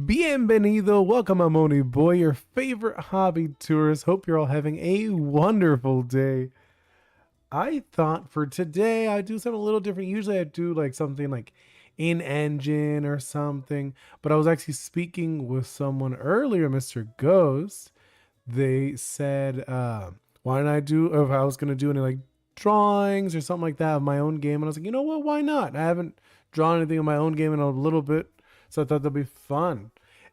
Bienvenido, welcome, I'm Oni Boi, your favorite hobby tourist. Hope you're all having a wonderful day. I thought for today I'd do something a little different. Usually I do like something like in engine or something, but I was actually speaking with someone earlier, Mr. Ghost. They said, why didn't I do, if I was going to do any like drawings or something like that of my own game. And I was like, you know what, why not? I haven't drawn anything of my own game in a little bit, so I thought that'd be fun.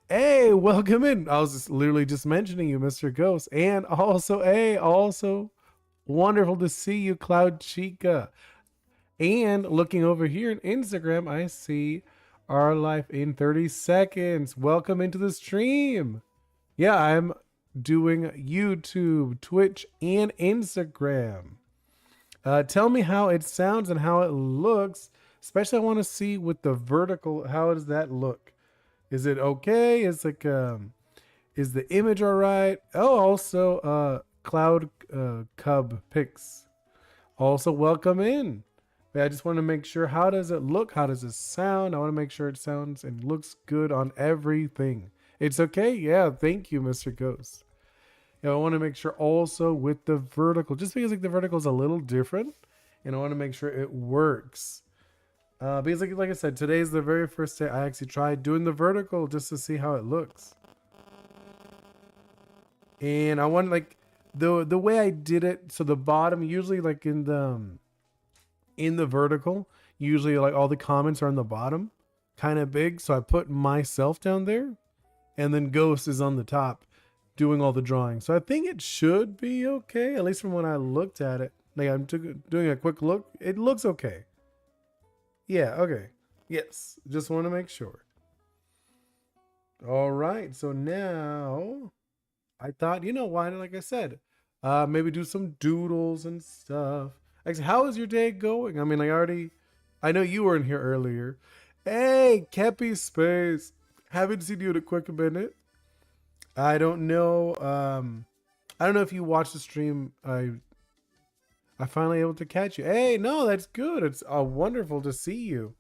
Hey, welcome in. I was just literally just mentioning you, Mr. Ghost. And also, hey, also wonderful to see you, Cloud Chica. And looking over here on Instagram, I see our life in 30 seconds. Welcome into the stream. Yeah, I'm doing YouTube, Twitch, and Instagram. Tell me how it sounds and how it looks. Especially I want to see with the vertical, how does that look? Is it okay? Is like is the image all right? Oh, also Cloud Cub Pics. Also welcome in. I just want to make sure, how does it look? How does it sound? I want to make sure it sounds and looks good on everything. It's okay? Yeah, thank you, Mr. Ghost. Yeah, I want to make sure also with the vertical, just because like the vertical is a little different, and I want to make sure it works. Because like I said, today is the very first day I actually tried doing the vertical just to see how it looks. And I want like the way I did it, so the bottom usually like in the vertical, usually like all the comments are on the bottom, kind of big. So I put myself down there, and then Ghost is on the top doing all the drawing. So I think it should be okay, at least from when I looked at it. Like I'm doing a quick look. It looks okay. Yeah, okay. Yes, just want to make sure. All right, so now I thought, you know, why, like I said, maybe do some doodles and stuff. Actually, how is your day going? I mean, I know you were in here earlier. Hey, Kepi Space. Haven't seen you in a quick minute. I don't know. I don't know if you watched the stream. I finally able to catch you. Hey, no, that's good. It's wonderful to see you.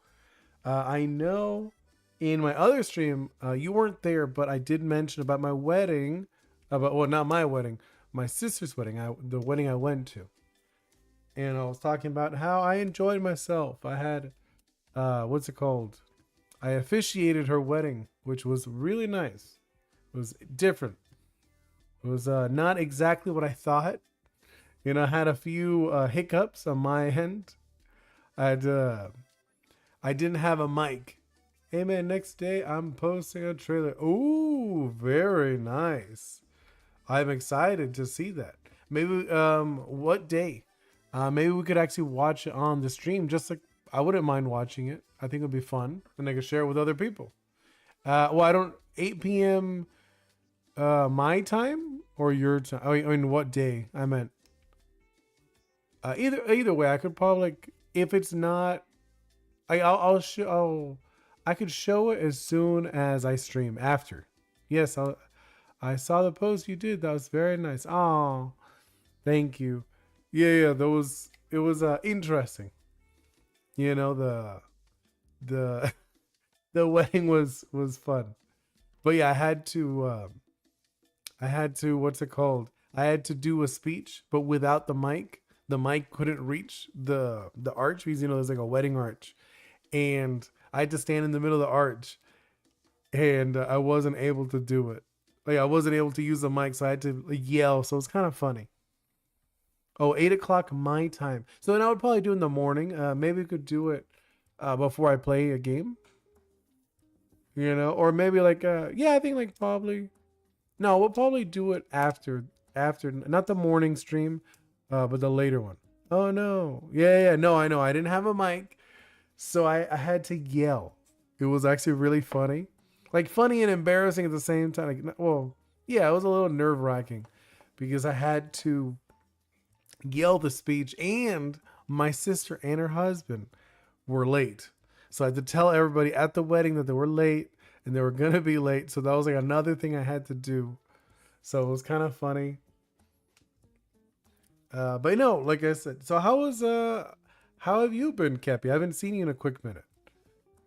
I know in my other stream, you weren't there, but I did mention about my wedding. Well, not my wedding, my sister's wedding. The wedding I went to, and I was talking about how I enjoyed myself. I had, what's it called? I officiated her wedding, which was really nice. It was different. It was not exactly what I thought. You know, I had a few hiccups on my end. I didn't have a mic. Hey man, next day I'm posting a trailer. Ooh, very nice. I'm excited to see that. Maybe what day? Maybe we could actually watch it on the stream. Just like, I wouldn't mind watching it. I think it'd be fun, and I could share it with other people. Well, I don't 8 p.m. My time or your time? I mean, what day? I meant. Either way, I could probably, like, if it's not, I'll show. I could show it as soon as I stream after. Yes, I saw the post you did. That was very nice. Oh, thank you. Yeah. It was interesting. You know, the the wedding was fun. But yeah, I had to, what's it called? I had to do a speech, but without the mic. The mic couldn't reach the arch, because you know there's like a wedding arch, and I had to stand in the middle of the arch, and I wasn't able to do it. Like, I wasn't able to use the mic, so I had to yell. So it's kind of funny. Oh, 8 o'clock my time. So then I would probably do in the morning. Maybe we could do it before I play a game. You know, or maybe like yeah, I think like probably. No, we'll probably do it after not the morning stream. But the later one. Oh no. Yeah. No, I know. I didn't have a mic, so I had to yell. It was actually really funny. Like funny and embarrassing at the same time. Like, well, yeah, it was a little nerve-wracking because I had to yell the speech, and my sister and her husband were late. So I had to tell everybody at the wedding that they were late and they were gonna be late. So that was like another thing I had to do. So it was kind of funny. But no, like I said, so how have you been, Kepi? I haven't seen you in a quick minute.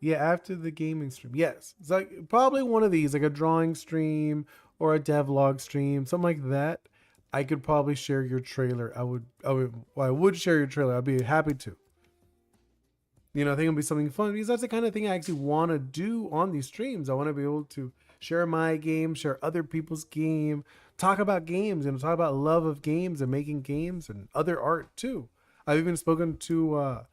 Yeah, after the gaming stream. Yes. It's like probably one of these, like a drawing stream or a devlog stream, something like that. I could probably share your trailer. I would share your trailer. I'd be happy to. I think it'll be something fun because that's the kind of thing I actually want to do on these streams. I want to be able to share my game, share other people's game, talk about games, and talk about love of games and making games and other art too. I've even spoken to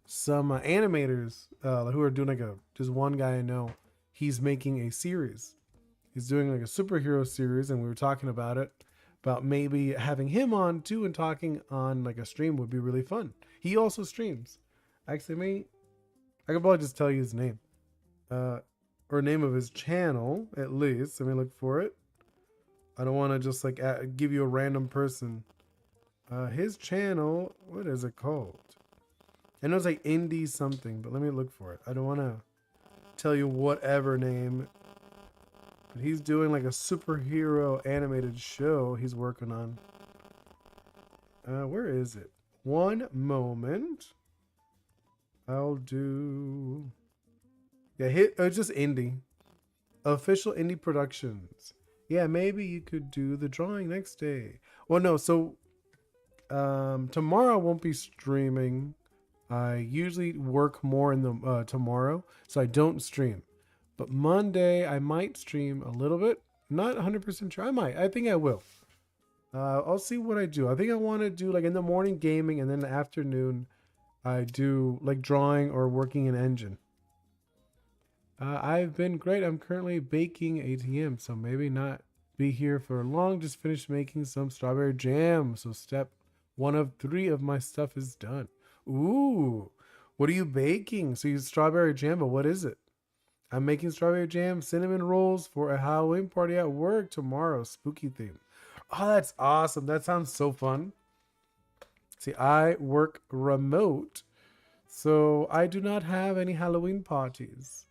some animators who are doing like just one guy I know. He's making a series. He's doing like a superhero series, and we were talking about maybe having him on too and talking on like a stream would be really fun. He also streams. Actually, I could probably just tell you his name, or name of his channel at least. Let me look for it. I don't want to just like give you a random person. His channel, what is it called? I know it's like indie something, but let me look for it. I don't want to tell you whatever name. But he's doing like a superhero animated show he's working on. Where is it? One moment. I'll do... Yeah, it's just indie. Official indie productions. Yeah, maybe you could do the drawing next day. Well, no, so tomorrow I won't be streaming. I usually work more in the tomorrow, so I don't stream. But Monday I might stream a little bit. Not 100% sure. I might. I think I will. I'll see what I do. I think I want to do like in the morning gaming, and then in the afternoon I do like drawing or working in engine. I've been great. I'm currently baking ATM, so maybe not be here for long. Just finished making some strawberry jam. So step 1 of 3 of my stuff is done. Ooh, what are you baking? So you strawberry jam, but what is it? I'm making strawberry jam cinnamon rolls for a Halloween party at work tomorrow. Spooky theme. Oh, that's awesome. That sounds so fun. See, I work remote, so I do not have any Halloween parties.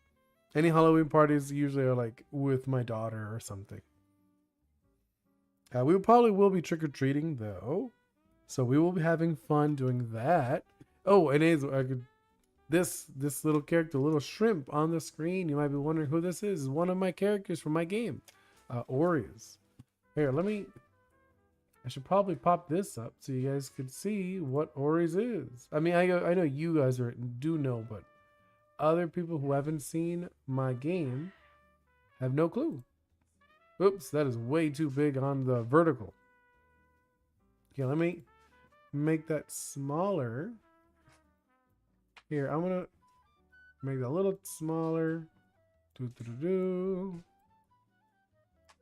Any Halloween parties usually are like with my daughter or something. We probably will be trick-or-treating though. So we will be having fun doing that. Oh, and this little character, little shrimp on the screen. You might be wondering who this is. One of my characters from my game, Oreos. Here, I should probably pop this up so you guys could see what Oreos is. I mean, I know you guys do know, but other people who haven't seen my game have no clue. Oops, that is way too big on the vertical. Okay, let me make that smaller. Here, I'm gonna make that a little smaller.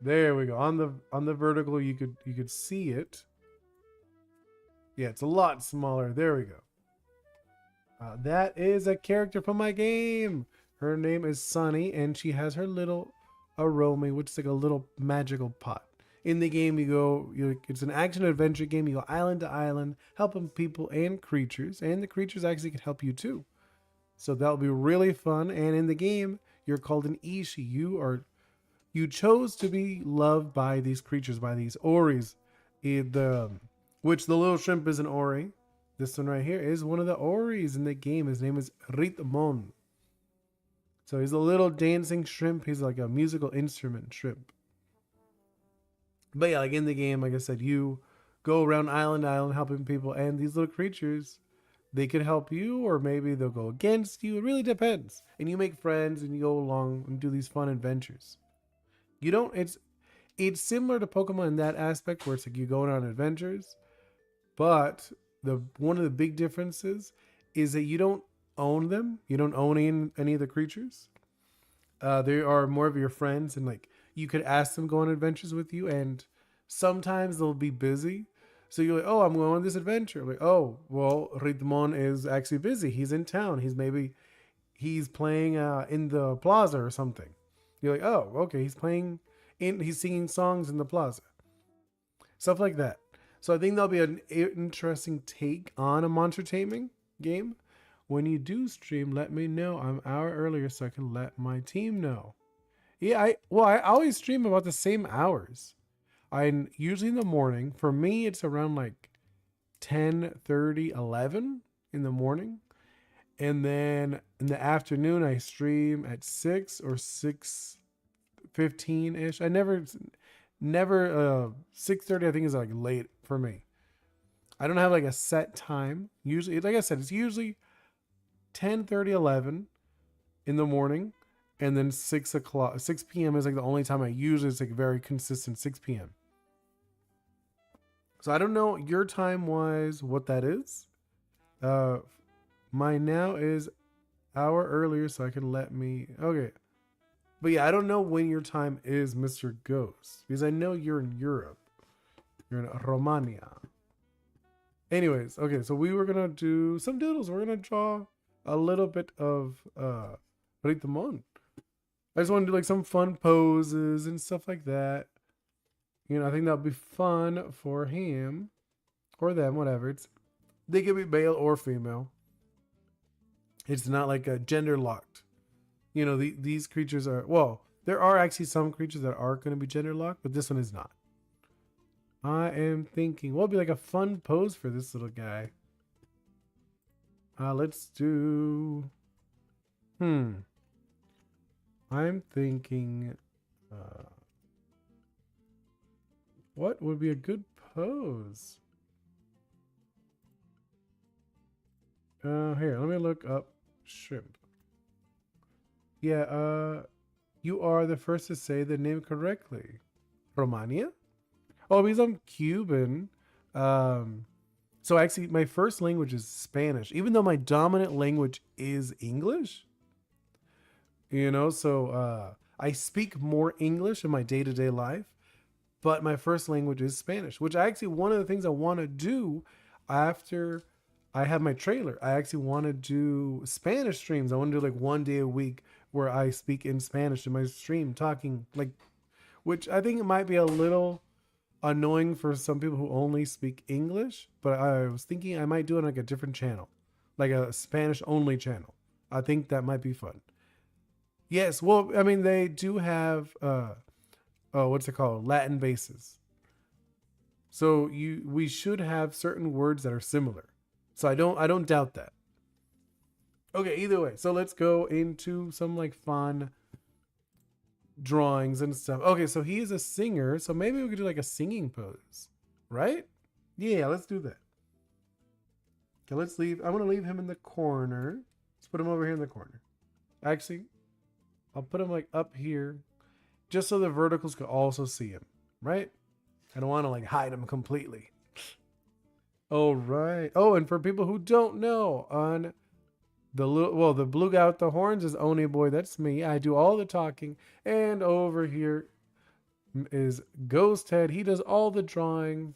There we go. On the vertical, you could see it. Yeah, it's a lot smaller. There we go. That is a character from my game. Her name is Sunny, and she has her little Aromi, which is like a little magical pot. In the game, it's an action adventure game. You go island to island, helping people and creatures, and the creatures actually can help you too. So that'll be really fun. And in the game, you're called an Ishi. You chose to be loved by these creatures, by these Oris. Which the little shrimp is an Ori. This one right here is one of the Oris in the game. His name is Ritmon. So he's a little dancing shrimp. He's like a musical instrument shrimp. But yeah, like in the game, like I said, you go around island to island helping people, and these little creatures, they could help you, or maybe they'll go against you. It really depends. And you make friends, and you go along and do these fun adventures. It's similar to Pokemon in that aspect, where it's like you going on adventures, but one of the big differences is that you don't own them. You don't own any of the creatures. They are more of your friends, and like you could ask them to go on adventures with you, and sometimes they'll be busy. So you're like, oh, I'm going on this adventure. Like, oh, well, Ritmon is actually busy. He's in town. He's playing in the plaza or something. You're like, oh, okay, he's singing songs in the plaza. Stuff like that. So I think that'll be an interesting take on a monster taming game. When you do stream, let me know. I'm an hour earlier so I can let my team know. Yeah, I always stream about the same hours. I'm usually in the morning. For me, it's around like 10:30, 11 in the morning. And then in the afternoon, I stream at 6 or 6:15 ish. I never 6:30. I think is like late for me. I don't have like a set time. Usually, like I said, it's usually 10:30, 11 in the morning, and then 6 o'clock. 6 p.m. is like the only time I usually. It's like very consistent 6 p.m. So I don't know your time wise what that is. Uh, mine now is hour earlier, so I can let me. Okay, but yeah, I don't know when your time is, Mr. Ghost, because I know you're in Europe. You're in Romania. Anyways, okay, so we were gonna do some doodles. We're gonna draw a little bit of ritmon. I just want to do like some fun poses and stuff like that. You know, I think that'll be fun for him or them, whatever. They can be male or female. It's not like a gender locked. You know, these creatures are, well, there are actually some creatures that are going to be gender locked, but this one is not. I am thinking, what would be like a fun pose for this little guy? Let's do, I'm thinking, what would be a good pose? Here, let me look up shrimp. Yeah, you are the first to say the name correctly. Romania? Oh, because I'm Cuban. So actually, my first language is Spanish, even though my dominant language is English. You know, so I speak more English in my day-to-day life, but my first language is Spanish, which I actually, one of the things I want to do after I have my trailer, I actually want to do Spanish streams. I want to do like 1 day a week where I speak in Spanish in my stream, talking like, which I think it might be a little annoying for some people who only speak English, but I was thinking I might do it on like a different channel, like a Spanish only channel. I think that might be fun. Yes, well, I mean, they do have what's it called? Latin bases. So we should have certain words that are similar. So I don't doubt that. Okay, either way. So let's go into some like fun drawings and stuff. Okay, so he is a singer, so maybe we could do like a singing pose, right? Yeah, let's do that. Okay, let's leave. I want to leave him in the corner. Let's put him over here in the corner. Actually, I'll put him like up here, just so the verticals could also see him, right? I don't want to like hide him completely. All right. Oh, and for people who don't know, on the blue guy with the horns is Oni Boi. That's me. I do all the talking. And over here is Ghost Head. He does all the drawing.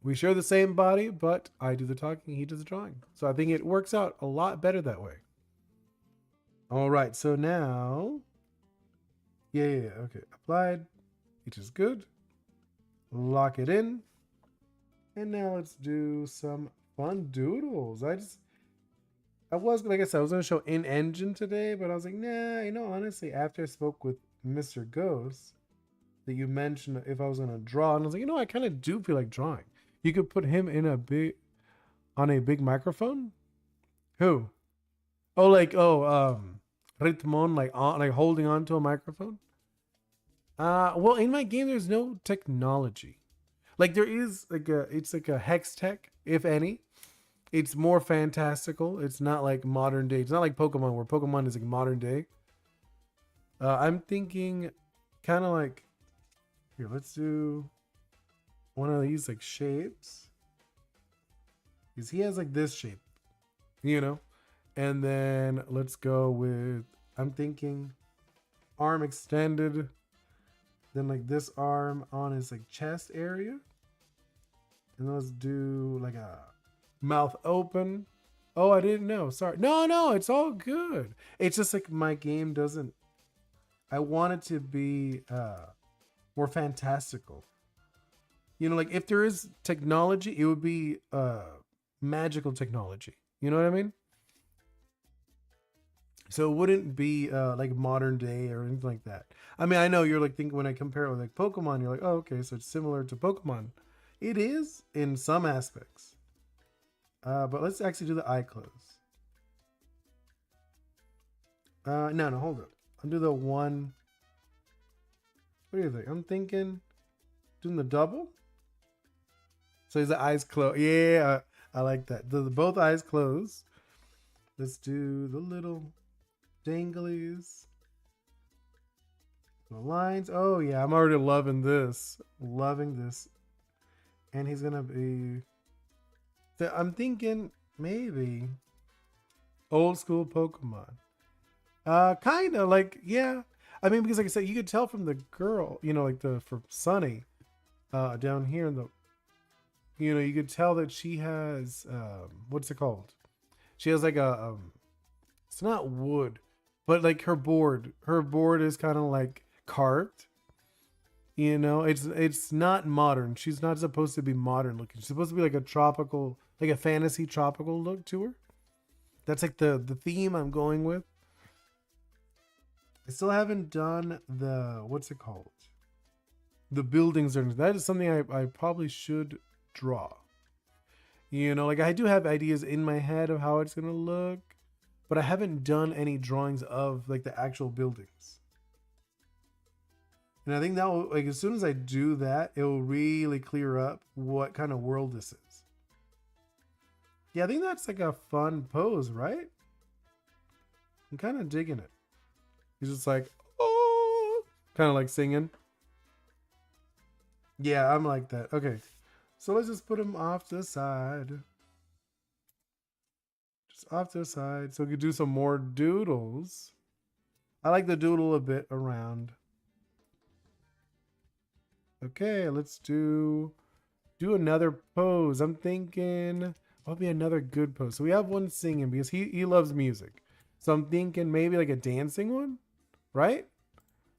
We share the same body, but I do the talking, he does the drawing. So I think it works out a lot better that way. All right. So now, yeah. Okay. Applied, which is good. Lock it in. And now let's do some fun doodles. I was, like I said, I was going to show in engine today, but I was like, nah, you know, honestly, after I spoke with Mr. Ghost, that you mentioned if I was going to draw, and I was like, you know, I kind of do feel like drawing. You could put him in on a big microphone. Who? Oh, Ritmon, like holding on to a microphone. Well, in my game, there's no technology. Like there is it's like a hex tech, if any. It's more fantastical. It's not like modern day. It's not like Pokemon, where Pokemon is like modern day. I'm thinking kind of like, here, let's do one of these like shapes. Because he has like this shape, you know? And then let's go with, I'm thinking arm extended. Then like this arm on his like chest area. And let's do like a mouth open. Oh, I didn't know. Sorry. No, it's all good. It's just like my game doesn't, I want it to be more fantastical. You know, like if there is technology, it would be magical technology. You know what I mean? So it wouldn't be like modern day or anything like that. I mean, I know you're like thinking when I compare it with like Pokemon, you're like, oh, okay, so it's similar to Pokemon. It is in some aspects. But let's actually do the eye close. No, hold up. I'll do the one. What do you think? I'm thinking doing the double. So his eyes closed. Yeah, I like that. Both eyes closed. Let's do the little danglies. The lines. Oh yeah, I'm already loving this. Loving this. And he's gonna be. So I'm thinking maybe old school Pokemon. Kind of like, yeah. I mean, because like I said, you could tell from the girl, like from Sunny, down here in the, you could tell that she has, what's it called? She has like it's not wood, but like her board is kind of like carved. It's not modern. She's not supposed to be modern looking. She's supposed to be like a tropical, like a fantasy tropical look to her. That's like the theme I'm going with. I still haven't done the, what's it called? The buildings. That is something I probably should draw. Like I do have ideas in my head of how it's going to look, but I haven't done any drawings of like the actual buildings. And I think that will, like, as soon as I do that, it will really clear up what kind of world this is. Yeah, I think that's like a fun pose, right? I'm kind of digging it. He's just like, oh, kind of like singing. Yeah, I'm like that. Okay, so let's just put him off to the side. Just off to the side. So we could do some more doodles. I like the doodle a bit around. Okay, let's do another pose. I'm thinking what'll be another good pose. So we have one singing because he loves music. So I'm thinking maybe like a dancing one, right?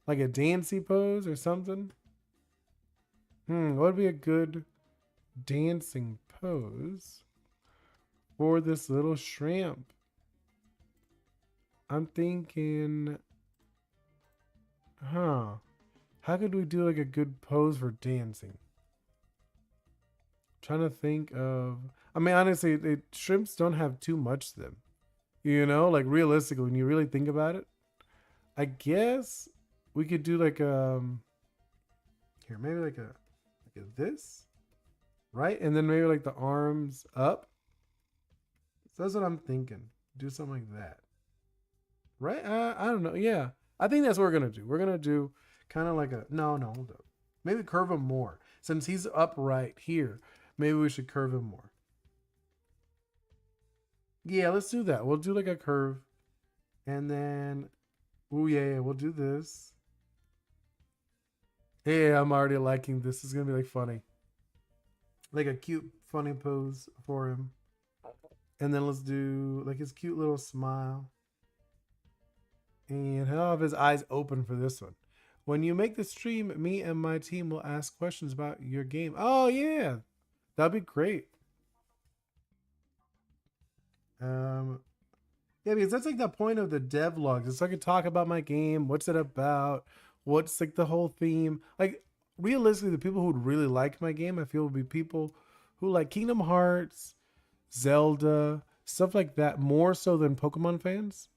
Like a dancey pose or something. What would be a good dancing pose for this little shrimp? I'm thinking, how could we do like a good pose for dancing? I'm trying to think of, I mean, honestly, shrimps don't have too much to them. Like realistically, when you really think about it, I guess we could do like here, maybe like a this, right? And then maybe like the arms up. So that's what I'm thinking. Do something like that, right? I don't know. Yeah, I think that's what we're gonna do. We're gonna do kind of like a no, hold up. Maybe curve him more since he's upright here. Maybe we should curve him more. Yeah, let's do that. We'll do like a curve, and then, oh yeah, we'll do this. Yeah, I'm already liking this. It's gonna be like funny, like a cute, funny pose for him. And then let's do like his cute little smile, and he'll have his eyes open for this one. When you make the stream, me and my team will ask questions about your game. Oh yeah, that'd be great. Yeah, because that's like the point of the devlogs. It's so I could talk about my game. What's it about? What's like the whole theme? Like realistically, the people who would really like my game, I feel, would be people who like Kingdom Hearts, Zelda, stuff like that, more so than Pokemon fans.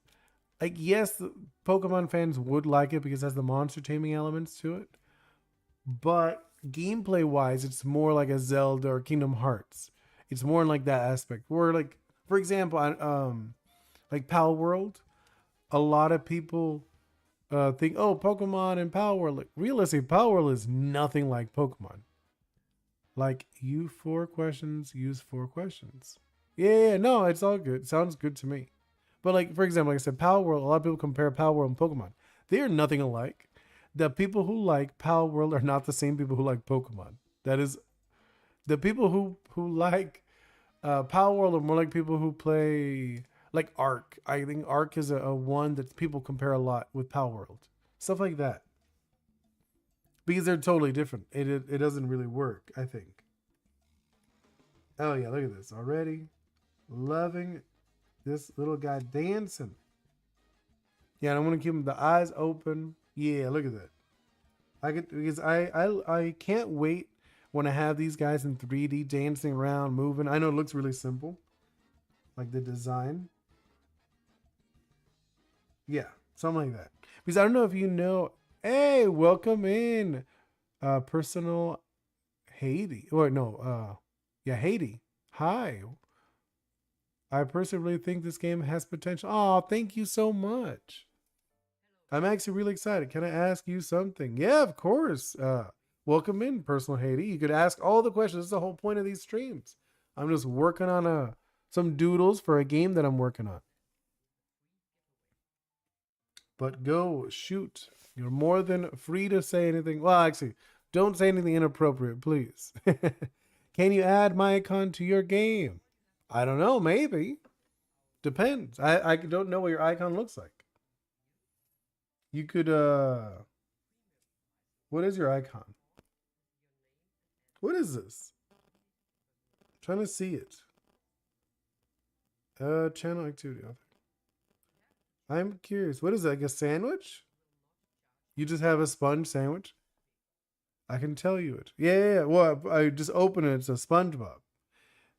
Like, yes, Pokemon fans would like it because it has the monster taming elements to it. But gameplay wise, it's more like a Zelda or Kingdom Hearts. It's more in like that aspect. Where like, for example, like Pal World, a lot of people think, oh, Pokemon and Pal World. Like, realistically, Pal World is nothing like Pokemon. Like, you 4 questions, use 4 questions. Yeah, no, it's all good. Sounds good to me. But like, for example, like I said, Pal World, a lot of people compare Pal World and Pokemon. They are nothing alike. The people who like Pal World are not the same people who like Pokemon. That is, the people who like Pal World are more like people who play like Ark. I think Ark is a one that people compare a lot with Pal World. Stuff like that. Because they're totally different. It doesn't really work, I think. Oh yeah, look at this. Already loving this little guy dancing. Yeah, and I want to keep him the eyes open. Yeah, look at that. I can't wait when I have these guys in 3D dancing around, moving. I know it looks really simple, like the design. Yeah, something like that. Because I don't know if you know. Hey, welcome in, personal Haiti. Or no, yeah, Haiti. Hi. I personally really think this game has potential. Oh, thank you so much. I'm actually really excited. Can I ask you something? Yeah, of course. Welcome in, personal Haiti. You could ask all the questions. That's the whole point of these streams. I'm just working on some doodles for a game that I'm working on. But go shoot. You're more than free to say anything. Well, actually, don't say anything inappropriate, please. Can you add my icon to your game? I don't know. Maybe. Depends. I don't know what your icon looks like. You could what is your icon? What is this? I'm trying to see it. Channel activity. I'm curious. What is it? Like a sandwich? You just have a sponge sandwich? I can tell you it. Yeah. Well, I just open it. It's a SpongeBob.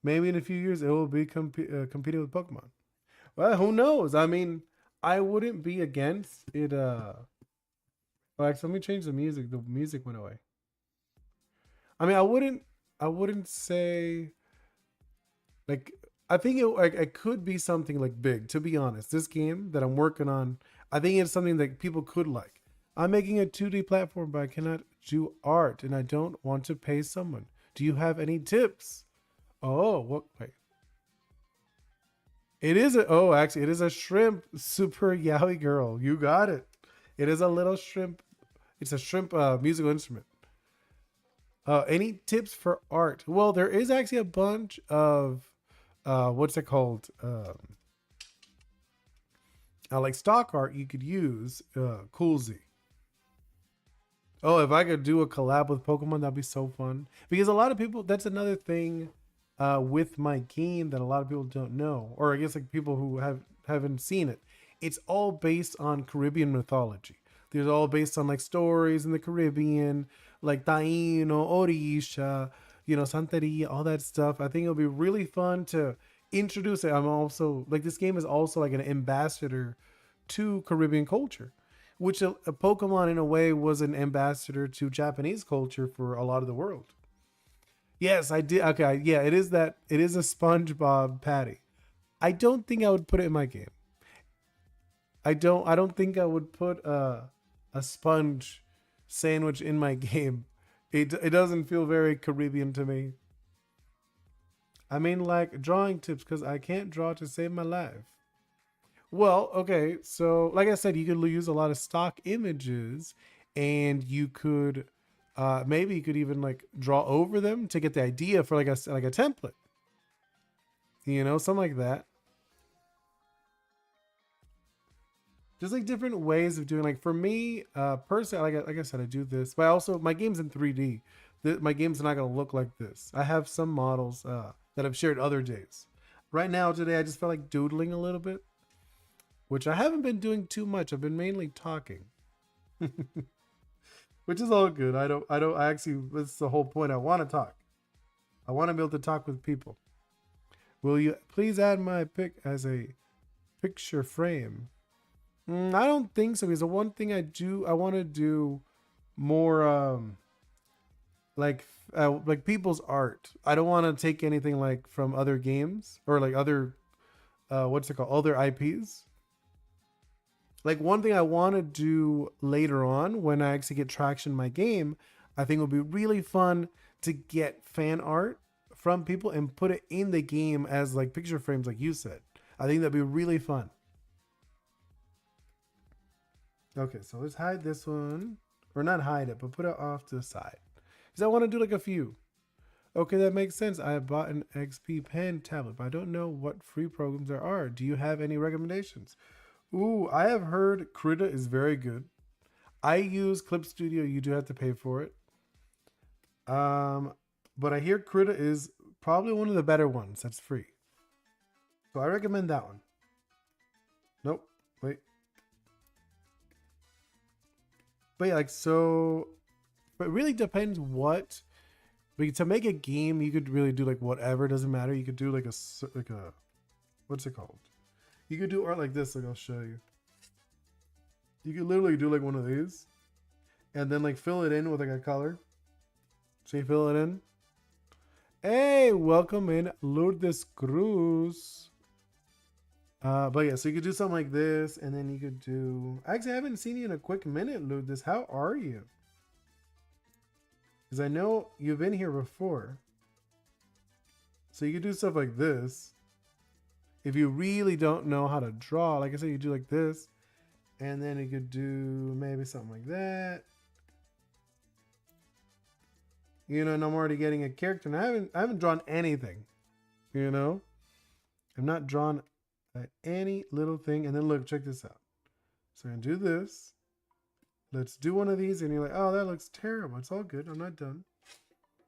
Maybe in a few years it will be competing with Pokemon. Well, who knows? I mean, I wouldn't be against it. Well, actually, let me change the music. The music went away. I mean, I wouldn't say like. I think it could be something like big. To be honest, this game that I'm working on, I think it's something that people could like. I'm making a 2D platform, but I cannot do art, and I don't want to pay someone. Do you have any tips? Oh, what? Wait. It is a. Oh, actually, it is a shrimp super yaoi girl. You got it. It is a little shrimp. It's a shrimp musical instrument. Any tips for art? Well, there is actually a bunch of what's it called? Like stock art you could use. Cool Z. Oh, if I could do a collab with Pokemon, that'd be so fun. Because a lot of people, that's another thing with my game that a lot of people don't know, or I guess like people who haven't seen it. It's all based on Caribbean mythology. There's all based on like stories in the Caribbean, like Taino, Orisha, Santeria, all that stuff. I think it'll be really fun to introduce it. I'm also like this game is also like an ambassador to Caribbean culture, which a Pokemon in a way was an ambassador to Japanese culture for a lot of the world. Yes, I did. Okay, yeah, it is that. It is a SpongeBob patty. I don't think I would put it in my game. I don't think I would put a sponge sandwich in my game. It doesn't feel very Caribbean to me. I mean, like drawing tips because I can't draw to save my life. Well, okay, so like I said, you could use a lot of stock images, and you could maybe you could even like draw over them to get the idea for like a template. Something like that. Just like different ways of doing. Like for me, personally, like I said, I do this, but also my game's in 3D. My game's not gonna look like this. I have some models that I've shared other days. Right now, today, I just felt like doodling a little bit, which I haven't been doing too much. I've been mainly talking, which is all good. I actually, that's the whole point. I want to talk. I want to be able to talk with people. Will you please add my pic as a picture frame? I don't think so, because the one thing I want to do more like people's art. I don't want to take anything like from other games or like other what's it called, other IPs. Like one thing I want to do later on when I actually get traction in my game, I think it would be really fun to get fan art from people and put it in the game as like picture frames, like you said. I think that'd be really fun. Okay, so let's hide this one. Or not hide it, but put it off to the side. Because I want to do like a few. Okay, that makes sense. I bought an XP pen tablet, but I don't know what free programs there are. Do you have any recommendations? Ooh, I have heard Krita is very good. I use Clip Studio. You do have to pay for it. But I hear Krita is probably one of the better ones that's free. So I recommend that one. Nope. Wait. But yeah, like so, but it really depends what. But to make a game, you could really do like whatever. Doesn't matter. You could do like a what's it called? You could do art like this. Like I'll show you. You could literally do like one of these and then like fill it in with like a color. So you fill it in. Hey, welcome in Lourdes Cruz. But yeah, so you could do something like this, and then you could do. Actually, I haven't seen you in a quick minute, Lourdes. How are you? Because I know you've been here before. So you could do stuff like this. If you really don't know how to draw, like I said, you do like this, and then you could do maybe something like that. You know, and I'm already getting a character, and I haven't drawn anything. You know, I'm not drawn any little thing. And then look, check this out. So I'm gonna do this. Let's do one of these, and you're like, oh, that looks terrible. It's all good. I'm not done.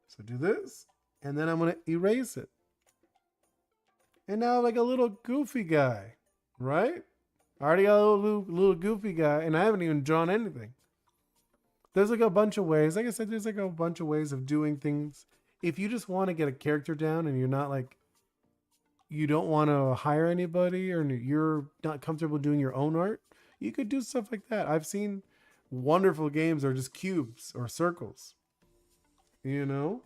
So do this, and then I'm gonna erase it. And now like a little goofy guy, right? I already got a little goofy guy, and I haven't even drawn anything. There's like a bunch of ways. Like I said, there's like a bunch of ways of doing things. If you just want to get a character down and you're not like, you don't want to hire anybody or you're not comfortable doing your own art, you could do stuff like that. I've seen wonderful games that are just cubes or circles, you know?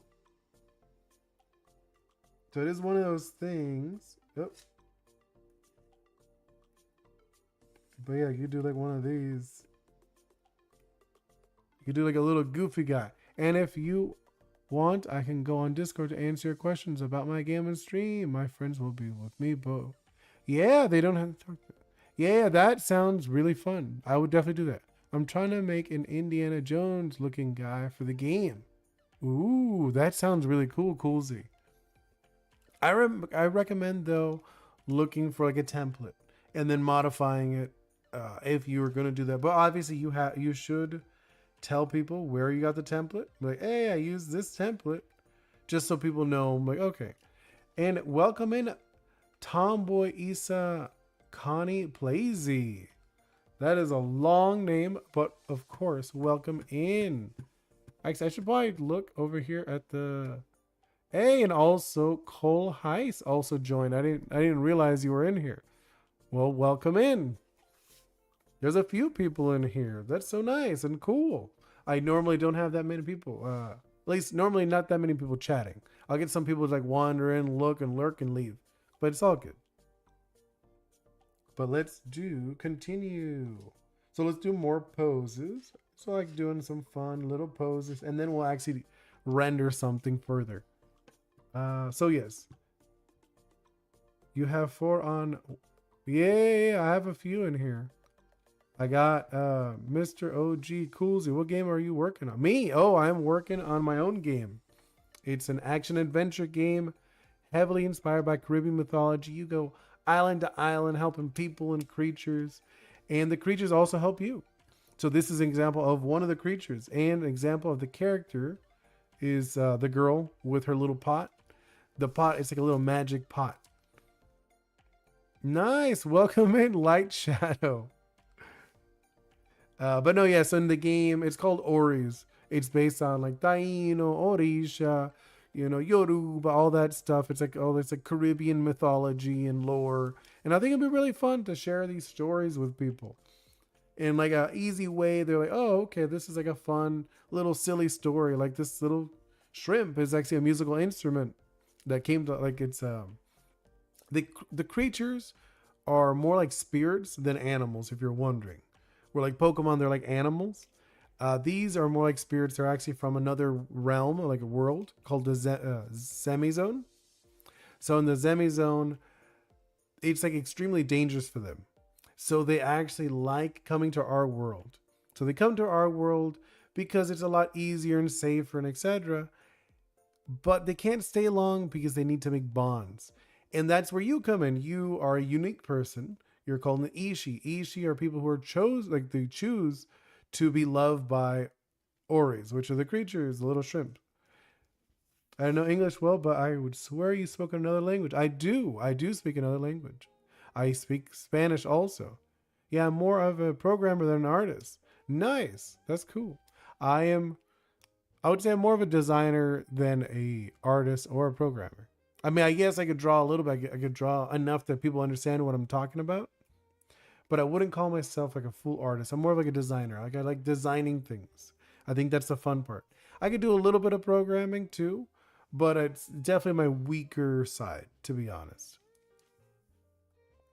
So it is one of those things. Yep. But yeah, you do like one of these. You do like a little goofy guy. And if you want, I can go on Discord to answer your questions about my game and stream. My friends will be with me both. Yeah, they don't have to talk to. Yeah, that sounds really fun. I would definitely do that. I'm trying to make an Indiana Jones looking guy for the game. Ooh, that sounds really cool, Coolsy. I recommend though looking for like a template and then modifying it if you were going to do that. But obviously you should tell people where you got the template. Like, hey, I use this template, just so people know. I'm like, okay. And welcome in Tomboy Isa Connie Plazy. That is a long name, but of course, welcome in. Actually, I should probably look over here at the. Hey, and also Cole Heiss also joined. I didn't realize you were in here. Well, welcome in. There's a few people in here. That's so nice and cool. I normally don't have that many people. At least normally not that many people chatting. I'll get some people like wander in, look and lurk and leave. But it's all good. But let's continue. So let's do more poses. So like doing some fun little poses, and then we'll actually render something further. So yes, you have 4 on. Yeah, I have a few in here. I got Mr. OG Coolsy. What game are you working on? Me? Oh, I'm working on my own game. It's an action adventure game heavily inspired by Caribbean mythology. You go island to island helping people and creatures, and the creatures also help you. So this is an example of one of the creatures, and an example of the character is the girl with her little pot. The pot is like a little magic pot. Nice. Welcome in, Light Shadow. But no, yeah, so in the game, it's called Oris. It's based on like Taino, Orisha, you know, Yoruba, all that stuff. It's like, oh, it's like Caribbean mythology and lore. And I think it'd be really fun to share these stories with people. In like a easy way, they're like, oh, okay, this is like a fun little silly story. Like this little shrimp is actually a musical instrument that came to like it's the creatures are more like spirits than animals, if you're wondering. Where like Pokemon, they're like animals. These are more like spirits. They're actually from another realm, like a world called the Zemizone. So in the Zemizone, it's like extremely dangerous for them. So they actually like coming to our world. So they come to our world because it's a lot easier and safer and etc. But they can't stay long because they need to make bonds. And that's where you come in. You are a unique person. You're called an Ishi. Ishi are people who are they choose to be loved by Oris, which are the creatures, the little shrimp. I don't know English well, but I would swear you spoke another language. I do speak another language. I speak Spanish also. Yeah, I'm more of a programmer than an artist. Nice. That's cool. I would say I'm more of a designer than a artist or a programmer. I mean, I guess I could draw a little bit. I could draw enough that people understand what I'm talking about. but I wouldn't call myself like a full artist. I'm more of like a designer. Like I like designing things. I think that's the fun part. I could do a little bit of programming too, but it's definitely my weaker side, to be honest.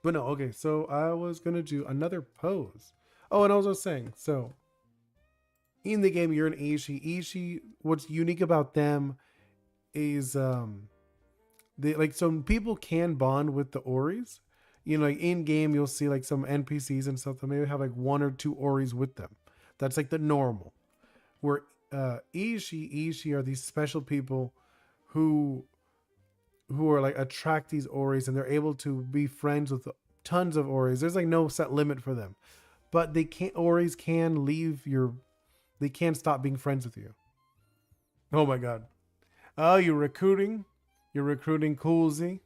But no, okay, so I was gonna do another pose. Oh, and I was saying, so in the game you're an Ishi. Ishi, what's unique about them is they like some people can bond with the Oris. You know, like in game you'll see like some NPCs and stuff that maybe have like one or two Oris with them. That's like the normal. Where Ishi are these special people who are like attract these Oris and they're able to be friends with tons of Oris. There's like no set limit for them. But they can't Oris can leave your they can't stop being friends with you. Oh my god. Oh, you're recruiting? You're recruiting Coolsy?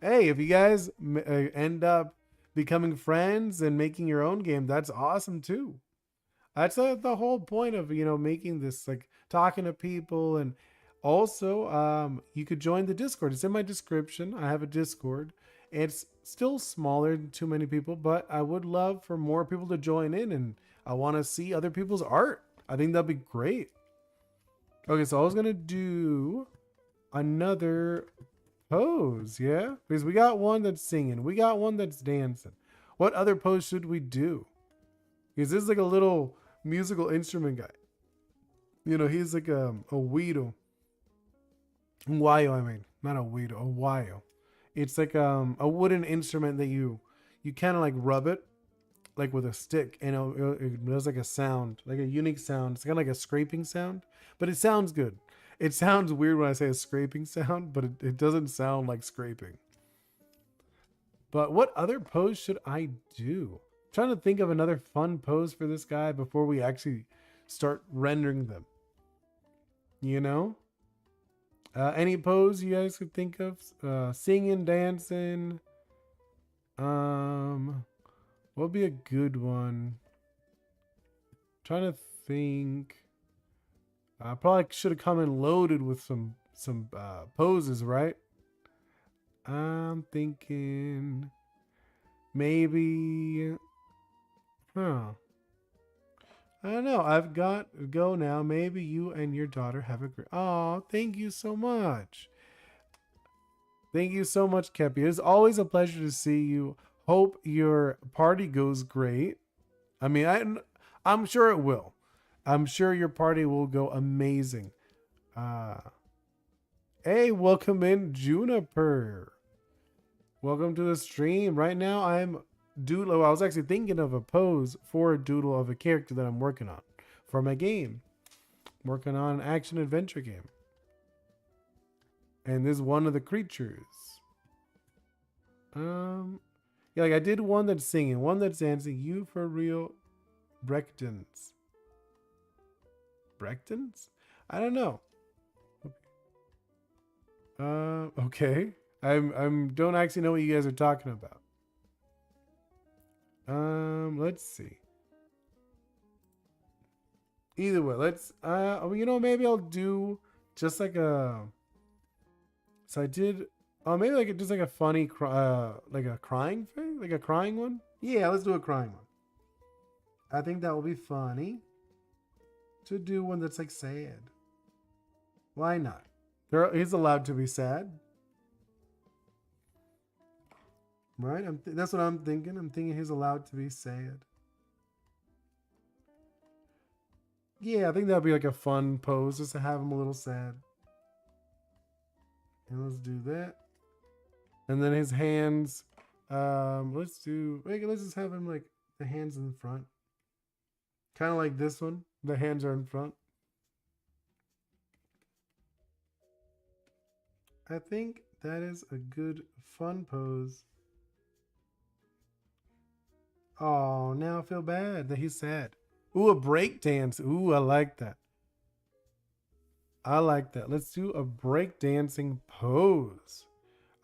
Hey, if you guys end up becoming friends and making your own game, that's awesome too. That's the whole point of making this, like talking to people. And also you could join the Discord. It's in my description. I have a Discord. It's still smaller than too many people, but I would love for more people to join in, and I want to see other people's art. I think that'd be great. Okay, so I was gonna do another pose, yeah? Because we got one that's singing, we got one that's dancing. What other pose should we do? Because this is like a little musical instrument guy. He's like a weedle. Wayo, I mean. Not a weedle, a wayo. It's like a wooden instrument that you kind of like rub it like with a stick, and it does like a sound, like a unique sound. It's kind of like a scraping sound, but it sounds good. It sounds weird when I say a scraping sound, but it doesn't sound like scraping. But what other pose should I do? I'm trying to think of another fun pose for this guy before we actually start rendering them. Any pose you guys could think of? Singing, dancing. What would be a good one? Trying to think. I probably should have come in loaded with some poses, right? I'm thinking maybe. Huh. I don't know. I've got to go now. Maybe you and your daughter have a great. Oh, thank you so much. Thank you so much, Kepi. It's always a pleasure to see you. Hope your party goes great. I mean, I'm sure it will. I'm sure your party will go amazing. Hey, welcome in, Juniper. Welcome to the stream. Right now, I'm doodle. I was actually thinking of a pose for a doodle of a character that I'm working on for my game. I'm working on an action adventure game. And this is one of the creatures. Yeah, like I did one that's singing, one that's dancing. You for real, Brechtons. Brechtons? I don't know. Okay. I'm don't actually know what you guys are talking about. Let's see. Either way, let's maybe I'll do just like a. So I did. Oh, maybe like just like a funny, like a crying thing, like a crying one. Yeah, let's do a crying one. I think that will be funny. To do one that's like sad. Why not? He's allowed to be sad, right? That's what I'm thinking. I'm thinking he's allowed to be sad. Yeah, I think that'd be like a fun pose just to have him a little sad. And let's do that. And then his hands. Let's just have him like the hands in the front. Kind of like this one. The hands are in front. I think that is a good fun pose. Oh, now I feel bad that he's sad. Ooh, a break dance. Ooh, I like that. I like that. Let's do a break dancing pose.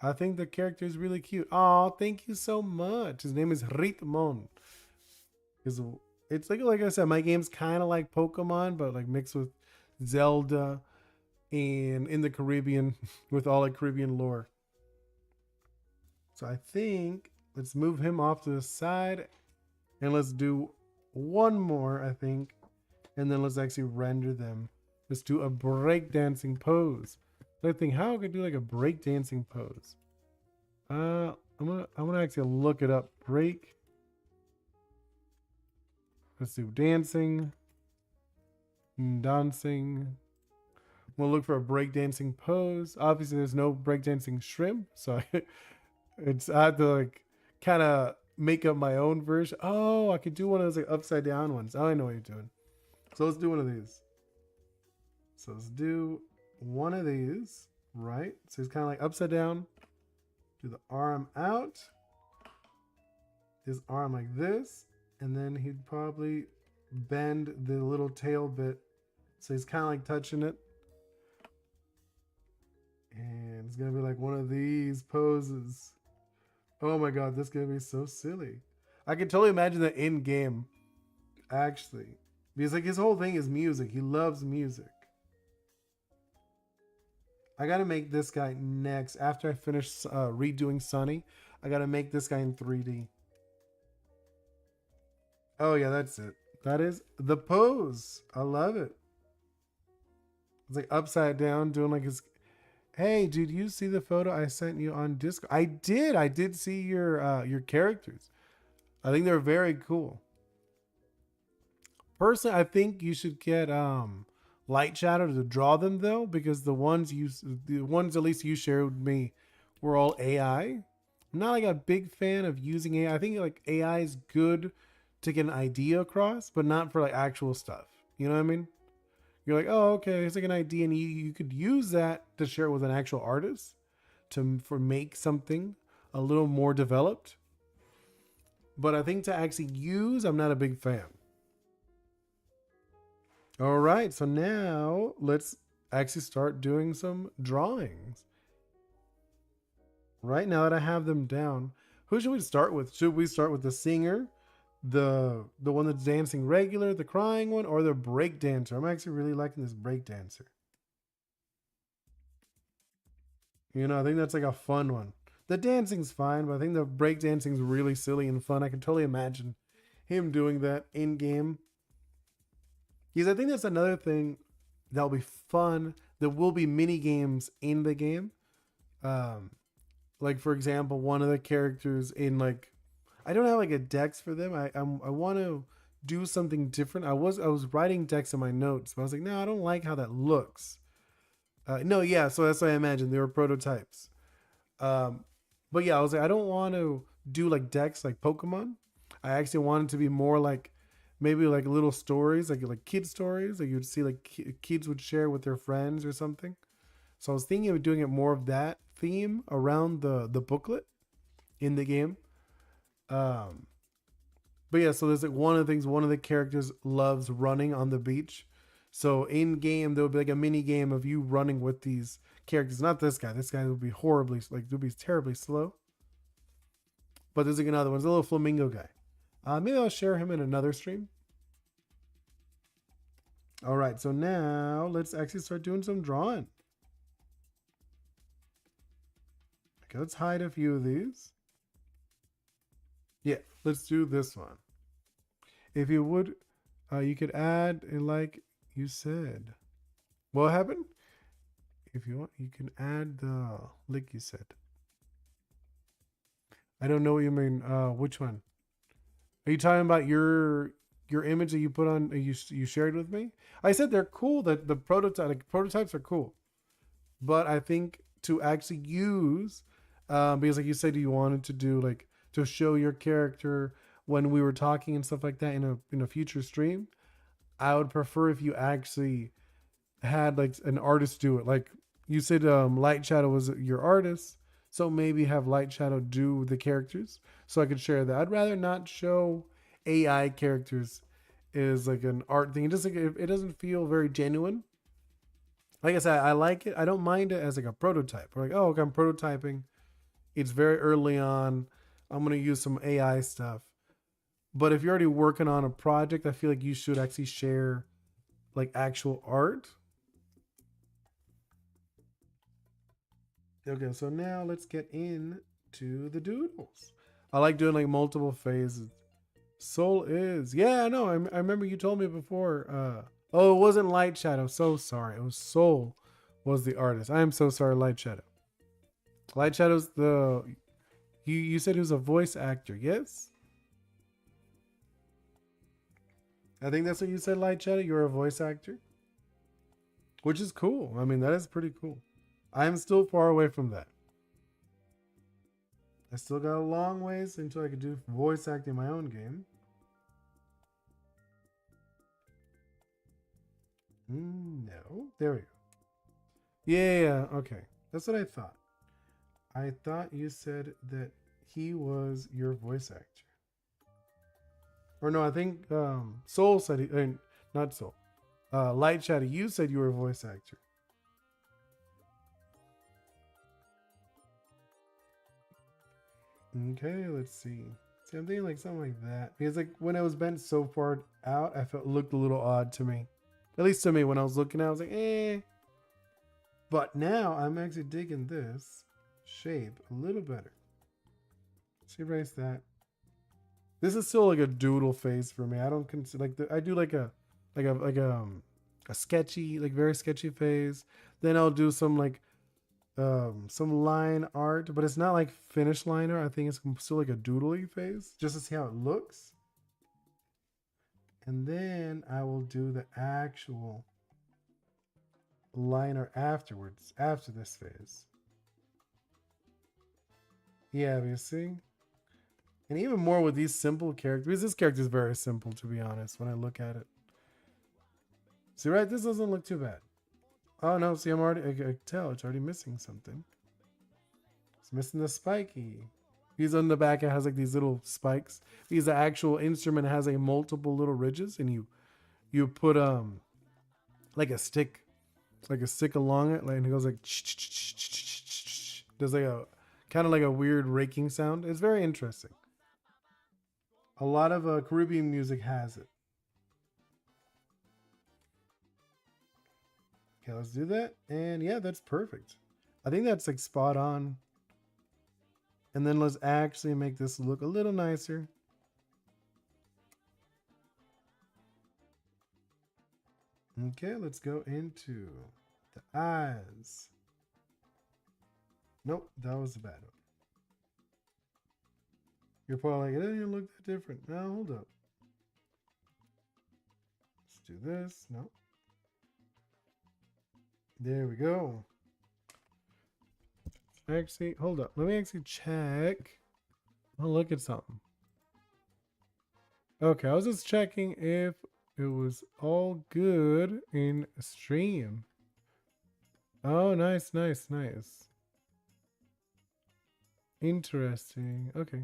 I think the character is really cute. Oh, thank you so much. His name is Ritmon. It's like I said, my game's kind of like Pokemon, but like mixed with Zelda and in the Caribbean with all like Caribbean lore. So I think Let's move him off to the side and let's do one more, I think. And then let's actually render them. Let's do a breakdancing pose. I think how I could do like a breakdancing pose. I'm gonna actually look it up. Break. Let's do dancing. Dancing. We'll look for a breakdancing pose. Obviously, there's no breakdancing shrimp, so I had to like kind of make up my own version. Oh, I could do one of those like upside down ones. Oh, I know what you're doing. So let's do one of these. So let's do one of these, right? So it's kind of like upside down. Do the arm out. His arm like this. And then he'd probably bend the little tail bit. So he's kind of like touching it. And it's going to be like one of these poses. Oh my God, this is going to be so silly. I can totally imagine that in game, actually. Because like his whole thing is music. He loves music. I got to make this guy next. After I finish redoing Sunny, I got to make this guy in 3D. Oh yeah, that's it. That is the pose. I love it. It's like upside down doing like his... Hey, dude, you see the photo I sent you on Discord? I did. I did see your characters. I think they're very cool. Personally, I think you should get Light Shadow to draw them though, because the ones at least you shared with me were all AI. I'm not like a big fan of using AI. I think like AI is good to get an idea across, but not for like actual stuff. You know what I mean? You're like, oh, okay, it's like an idea, and you could use that to share it with an actual artist for make something a little more developed. But I think to actually use, I'm not a big fan. All right, so now let's actually start doing some drawings. Right now that I have them down, who should we start with? Should we start with the singer, the one that's dancing regular, the crying one, or the break dancer? I'm actually really liking this break dancer. You know, I think that's like a fun one. The dancing's fine, but I think the break dancing's really silly and fun. I can totally imagine him doing that in game. Because I think that's another thing that'll be fun. There will be mini games in the game. Like for example, one of the characters in like, I don't have like a dex for them. I want to do something different. I was writing decks in my notes, but I was like, no, I don't like how that looks. No, yeah, so that's what I imagined. They were prototypes. But yeah, I was like, I don't want to do like decks like Pokemon. I actually wanted to be more like maybe like little stories, like kid stories, like you'd see like kids would share with their friends or something. So I was thinking of doing it more of that theme around the booklet in the game. Um, but yeah, so there's like one of the things, one of the characters loves running on the beach. So in game, there would be like a mini game of you running with these characters. Not this guy. This guy would be horribly, like, would be terribly slow. But there's like another one. It's a little flamingo guy. Maybe I'll share him in another stream. All right, so now let's actually start doing some drawing. Okay, let's hide a few of these. Yeah, let's do this one. If you would, you could add, like you said. What happened? If you want, you can add the link you said. I don't know what you mean. Which one? Are you talking about your image that you put on you shared with me? I said they're cool. That the prototypes are cool, but I think to actually use, because like you said, you wanted to do like to show your character when we were talking and stuff like that in a future stream. I would prefer if you actually had like an artist do it. Like you said, Light Shadow was your artist, so maybe have Light Shadow do the characters so I could share that. I'd rather not show AI characters is like an art thing. It just like it doesn't feel very genuine. Like I said, I like it. I don't mind it as like a prototype. Or like, oh, okay, I'm prototyping. It's very early on. I'm gonna use some AI stuff. But if you're already working on a project, I feel like you should actually share like actual art. Okay, so now let's get into the doodles. I like doing like multiple phases. Soul is. Yeah, I know. I remember you told me before. Oh, it wasn't Light Shadow. So sorry. It was Soul was the artist. I am so sorry, Light Shadow. Light Shadow's the you said he was a voice actor, yes? I think that's what you said, Light Shadow. You're a voice actor. Which is cool. I mean, that is pretty cool. I am still far away from that. I still got a long ways until I could do voice acting in my own game. No. There we go. Yeah, okay. That's what I thought. I thought you said that he was your voice actor. Or no, I think Soul said he, not Soul. Light Shadow, you said you were a voice actor. Okay, let's see. See, I'm thinking like something like that. Because like when it was bent so far out, I felt it looked a little odd to me. At least to me, when I was looking at it, I was like, eh. But now I'm actually digging this shape a little better. Let's erase that. This is still like a doodle face for me. I don't consider like I do like a sketchy, like very sketchy phase. Then I'll do some line art, but it's not like finished line art. I think it's still like a doodly phase just to see how it looks. And then I will do the actual liner afterwards, after this phase. Yeah, you see? And even more with these simple characters. Because this character is very simple, to be honest, when I look at it. See, right? This doesn't look too bad. Oh, no. See, I'm already... I can tell. It's already missing something. It's missing the spiky. He's on the back. It has like these little spikes. Because the actual instrument has like multiple little ridges. And you put like a stick along it. Like, and it goes like... There's like a... kind of like a weird raking sound. It's very interesting. A lot of Caribbean music has it. Okay, let's do that. And yeah, that's perfect. I think that's like spot on. And then let's actually make this look a little nicer. Okay, let's go into the eyes. Nope, that was a bad one. You're probably like, it doesn't even look that different. No, hold up. Let's do this. Nope. There we go. Actually, hold up. Let me actually check. I'll look at something. Okay, I was just checking if it was all good in stream. Oh, nice, nice, nice. Interesting. Okay.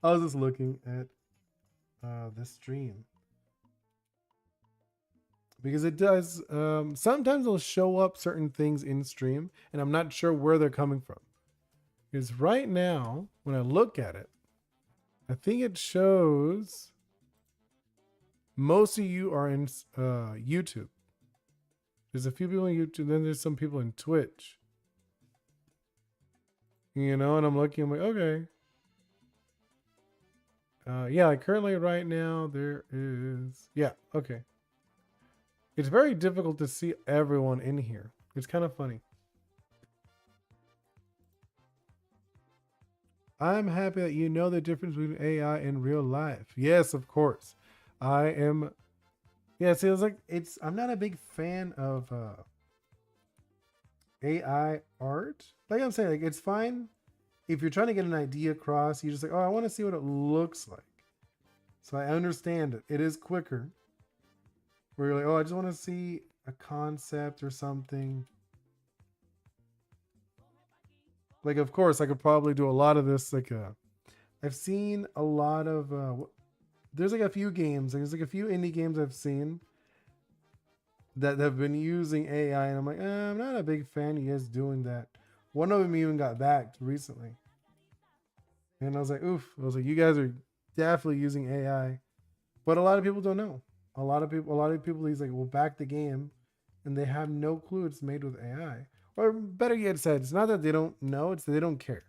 I was just looking at the stream. Because it does, sometimes it'll show up certain things in stream, and I'm not sure where they're coming from. Because right now, when I look at it, I think it shows most of you are in YouTube. There's a few people on YouTube, then there's some people in Twitch. You know, and I'm looking, I'm like, okay. Yeah, like currently right now there is, yeah, okay. It's very difficult to see everyone in here. It's kind of funny. I'm happy that you know the difference between AI and real life. Yes, of course. I am. Yeah, see, I'm not a big fan of AI art. Like I'm saying, like it's fine if you're trying to get an idea across. You just like, oh, I want to see what it looks like. So I understand it. It is quicker. Where you're like, oh, I just want to see a concept or something. Like, of course, I could probably do a lot of this. Like, I've seen a lot of. There's like a few games. There's like a few indie games I've seen that have been using AI, and I'm like, I'm not a big fan of you guys doing that. One of them even got backed recently, and I was like, oof. I was like, you guys are definitely using AI, but a lot of people don't know. A lot of people, he's like, will back the game, and they have no clue it's made with AI. Or better yet said, it's not that they don't know, it's that they don't care.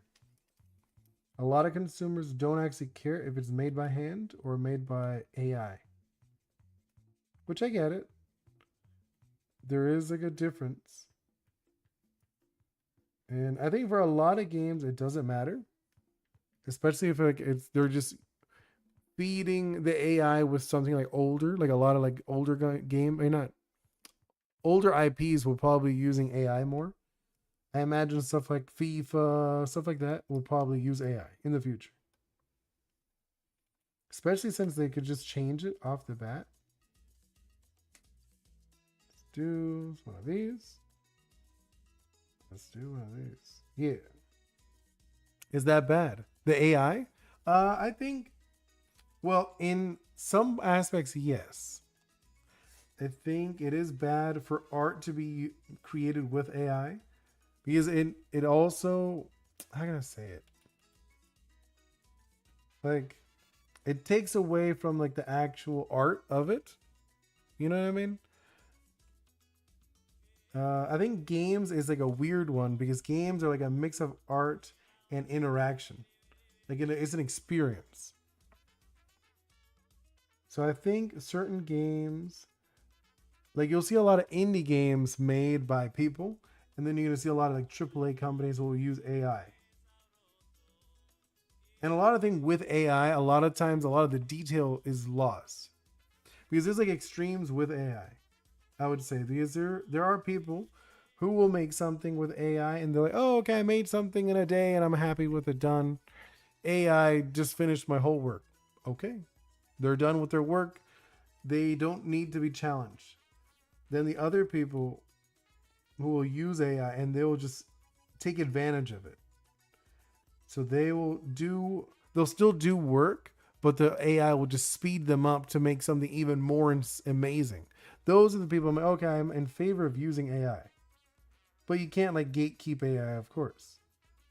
A lot of consumers don't actually care if it's made by hand or made by AI, which I get it. There is like a difference. And I think for a lot of games, it doesn't matter, especially if like they're just feeding the AI with something like older, like a lot of like older game, or not older IPs will probably using AI more. I imagine stuff like FIFA, stuff like that will probably use AI in the future, especially since they could just change it off the bat. Let's do one of these. Let's do one of these. Yeah. Is that bad? The AI? I think, well, in some aspects, yes. I think it is bad for art to be created with AI because it also, how can I say it? Like, it takes away from like the actual art of it. You know what I mean? I think games is like a weird one because games are like a mix of art and interaction. Like it's an experience. So I think certain games, like you'll see a lot of indie games made by people, and then you're gonna see a lot of like AAA companies will use AI. And a lot of things with AI, a lot of times, a lot of the detail is lost because there's like extremes with AI. I would say because there are people who will make something with AI and they're like, oh, okay, I made something in a day and I'm happy with it done. AI just finished my whole work. Okay, they're done with their work. They don't need to be challenged. Then the other people who will use AI and they will just take advantage of it. So they'll still do work, but the AI will just speed them up to make something even more amazing. Those are the people I'm like, okay, I'm in favor of using AI. But you can't like gatekeep AI, of course.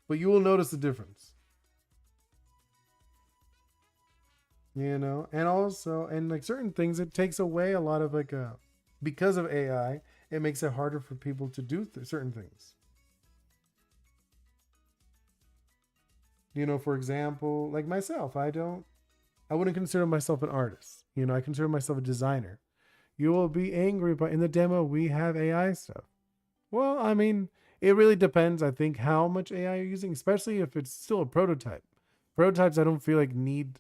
But you will notice the difference. You know, and also, and like certain things, it takes away a lot of like because of AI, it makes it harder for people to do certain things. You know, for example, like myself, I wouldn't consider myself an artist. You know, I consider myself a designer. You will be angry, but in the demo, we have AI stuff. Well, I mean, it really depends, I think, how much AI you're using, especially if it's still a prototype. Prototypes, I don't feel like need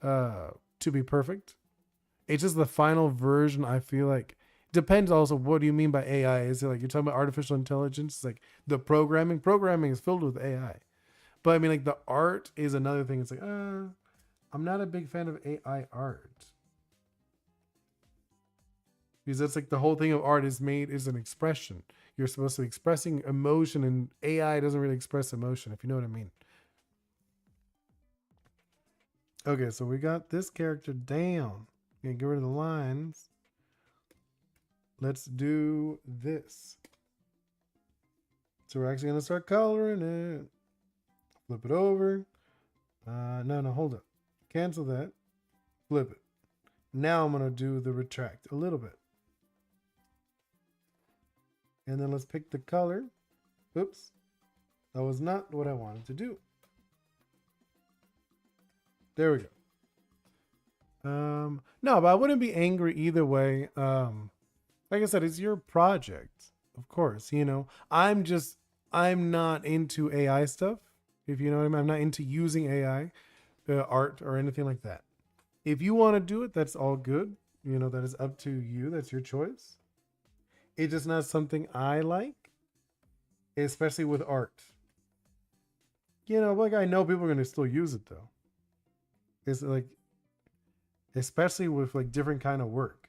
to be perfect. It's just the final version, I feel like. Depends also, what do you mean by AI? Is it like you're talking about artificial intelligence? Like the programming? Programming is filled with AI. But I mean, like the art is another thing. It's like, I'm not a big fan of AI art because that's like the whole thing of art is an expression. You're supposed to be expressing emotion, and AI doesn't really express emotion, if you know what I mean. Okay, so we got this character down. Gonna get rid of the lines. Let's do this. So we're actually gonna start coloring it. Flip it over. No, hold up. Cancel that. Flip it. Now I'm gonna do the retract a little bit. And then let's pick the color. Oops. That was not what I wanted to do. There we go. No, but I wouldn't be angry either way. Like I said, it's your project, of course. You know, I'm not into AI stuff. If you know what I mean, I'm not into using AI, art or anything like that. If you want to do it, that's all good. You know, that is up to you. That's your choice. It's just not something I like, especially with art. You know, like I know people are gonna still use it though. It's like, especially with like different kind of work.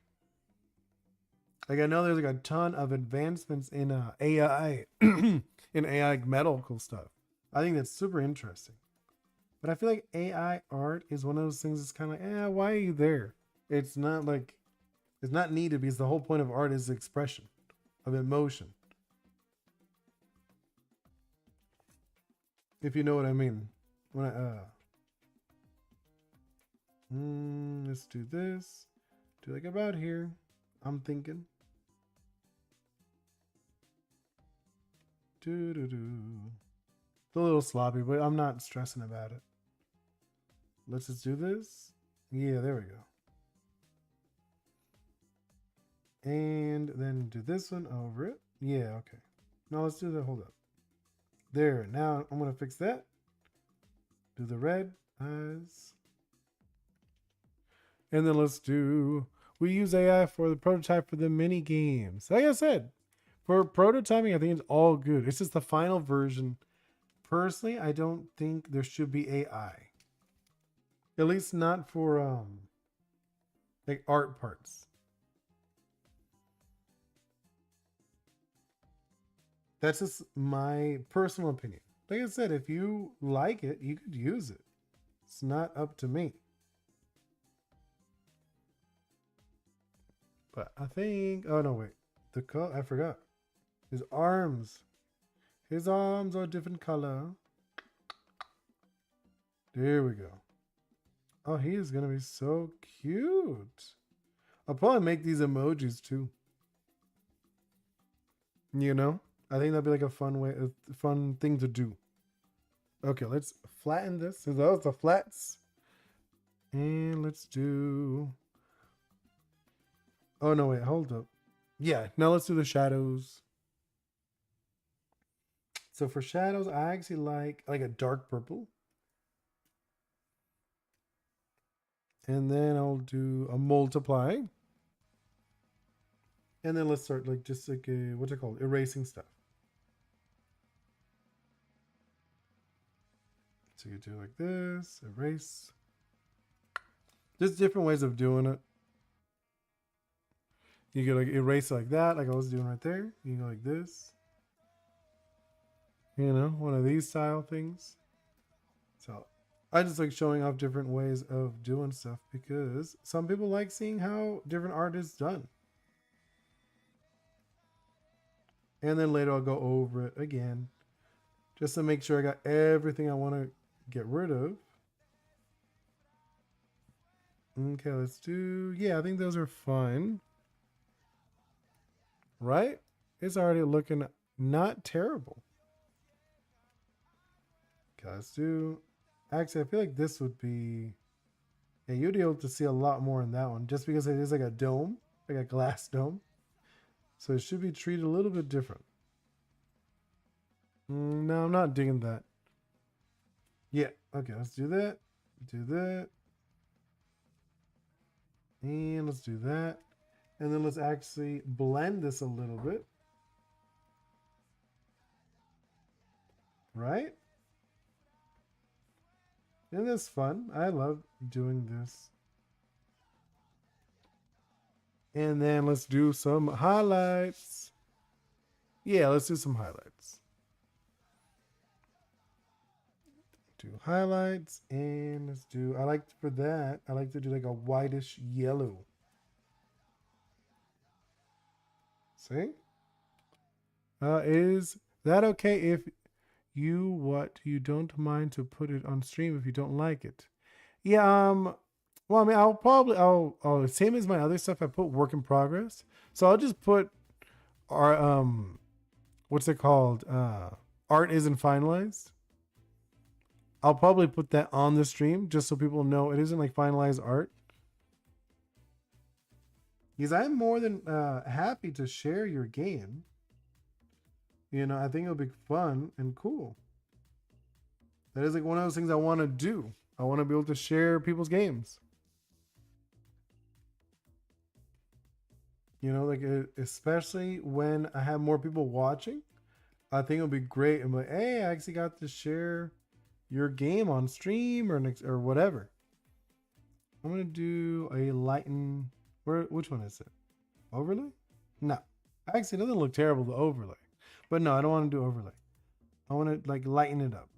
Like I know there's like a ton of advancements in AI, in AI medical stuff. I think that's super interesting. But I feel like AI art is one of those things that's kind of like, why are you there? It's not like it's not needed because the whole point of art is expression of emotion. If you know what I mean. When let's do this. Do like about here. I'm thinking. Do do do. a little sloppy, but I'm not stressing about it. Let's just do this. Yeah, there we go. And then do this one over it. Yeah, okay. Now let's do the, hold up. There, now I'm gonna fix that. Do the red eyes. And then let's do, we use AI for the prototype for the mini games. Like I said, for prototyping, I think it's all good. It's just the final version. Personally, I don't think there should be AI. At least not for like art parts. That's just my personal opinion. Like I said, if you like it, you could use it. It's not up to me. But I think, oh no, wait. The color, I forgot. His arms. His arms are a different color. There we go. Oh, he is going to be so cute. I'll probably make these emojis too. You know? I think that'd be like a fun way, a fun thing to do. Okay, let's flatten this. So those are the flats. And let's do... Oh, no, wait, hold up. Yeah, now let's do the shadows. So for shadows, I actually like a dark purple. And then I'll do a multiply. And then let's start like just like a, what's it called? Erasing stuff. So you do like this, erase. There's different ways of doing it. You can like erase it like that, like I was doing right there. You go like this. You know, one of these style things. So I just like showing off different ways of doing stuff because some people like seeing how different art is done. And then later I'll go over it again just to make sure I got everything I want to get rid of. Okay, let's do, yeah, I think those are fine. Right? It's already looking not terrible. Okay, let's do, actually, I feel like this would be, yeah, you'd be able to see a lot more in that one just because it is like a dome, like a glass dome. So it should be treated a little bit different. No, I'm not digging that. Yeah, okay, let's do that. Do that. And let's do that. And then let's actually blend this a little bit. Right? And that's fun. I love doing this. And then let's do some highlights. Yeah, let's do some highlights. Do highlights and let's do, I like for that, I like to do like a whitish yellow. See? Is that okay if you don't mind to put it on stream if you don't like it? Yeah, well, I mean, I'll same as my other stuff, I put work in progress. So I'll just put our, what's it called? Art isn't finalized. I'll probably put that on the stream just so people know it isn't like finalized art. Because I'm more than happy to share your game. You know, I think it'll be fun and cool. That is like one of those things I want to do. I want to be able to share people's games. You know, like especially when I have more people watching, I think it'll be great. I'm like, hey, I actually got to share your game on stream or whatever. I'm gonna do a lighten. Which one is it? Overlay? No, actually, it doesn't look terrible, the overlay. But no, I don't want to do overlay. I want to like lighten it up.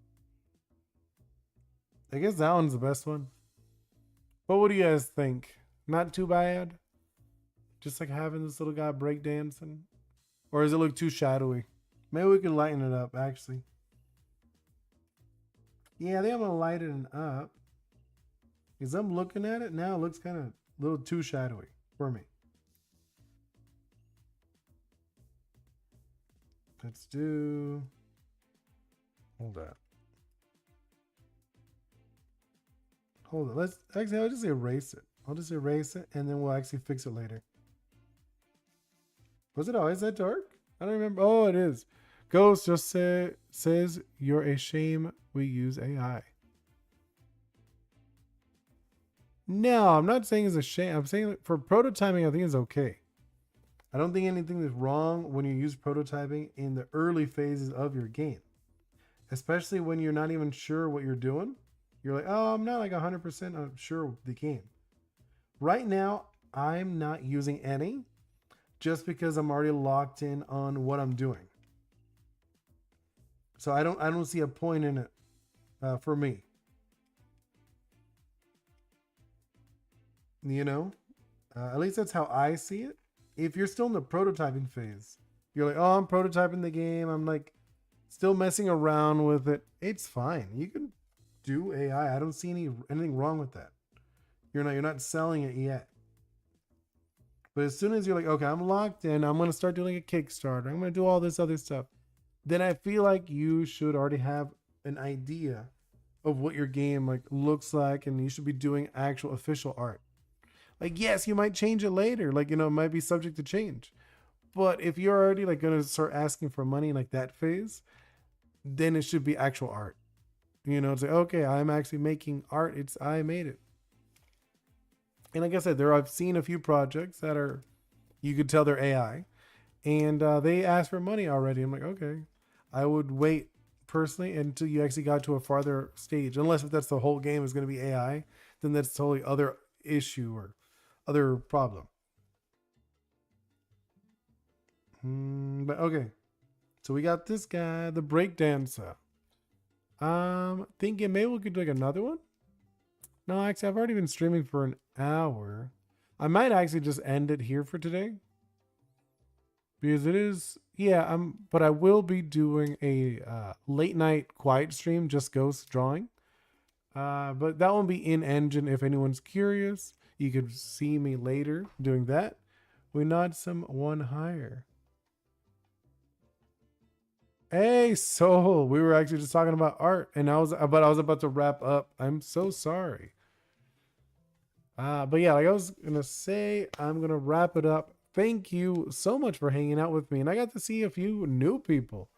I guess that one's the best one. But what do you guys think? Not too bad. Just like having this little guy breakdancing, or does it look too shadowy? Maybe we can lighten it up. Actually, yeah, I think I'm gonna lighten it up. Because I'm looking at it now, it looks kind of a little too shadowy for me. Let's do, hold that. Hold on. Let's actually, I'll just erase it. I'll just erase it and then we'll actually fix it later. Was it always that dark? I don't remember. Oh, it is. Ghost just says you're a shame we use AI. No, I'm not saying it's a shame. I'm saying that for prototyping, I think it's okay. I don't think anything is wrong when you use prototyping in the early phases of your game, especially when you're not even sure what you're doing. You're like, oh, I'm not like 100% sure of the game. Right now, I'm not using any just because I'm already locked in on what I'm doing. So I don't see a point in it for me. You know, at least that's how I see it. If you're still in the prototyping phase, you're like, oh, I'm prototyping the game. I'm like still messing around with it. It's fine. You can do AI. I don't see anything wrong with that. You're not selling it yet. But as soon as you're like, okay, I'm locked in, I'm gonna start doing a Kickstarter, I'm gonna do all this other stuff, then I feel like you should already have an idea of what your game like looks like, and you should be doing actual official art. Like, yes, you might change it later, like, it might be subject to change. But if you're already like gonna start asking for money in like that phase, then it should be actual art. It's like, okay, I'm actually making art. I made it. And like I said, I've seen a few projects that are, you could tell they're AI, and they ask for money already. I'm like, okay, I would wait personally until you actually got to a farther stage, unless if that's the whole game is going to be AI, then that's totally other issue or other problem. But okay, so we got this guy, the breakdancer. Thinking maybe we could do like another one. No, actually, I've already been streaming for an hour. I might actually just end it here for today. Because it is, yeah, but I will be doing a late night quiet stream, just ghost drawing. But that won't be in engine if anyone's curious. You could see me later doing that. We nod some one higher. Hey, Soul, we were actually just talking about art, and I was about to wrap up. I'm so sorry. But yeah, like I was gonna say, I'm gonna wrap it up. Thank you so much for hanging out with me, and I got to see a few new people.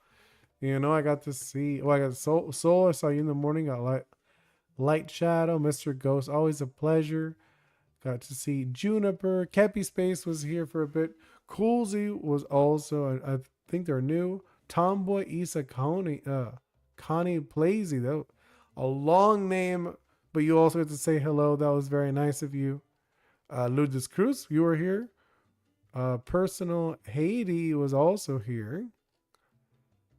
I got to see. Well, I got Soul. I saw you in the morning. Got Light Shadow, Mr. Ghost. Always a pleasure. Got to see Juniper. Kepi Space was here for a bit. Coolsy was also. I think they're new. Tomboy Isa Connie Plazy, though, a long name, but you also had to say hello. That was very nice of you. Ludus Cruz, you were here. Personal Haiti was also here.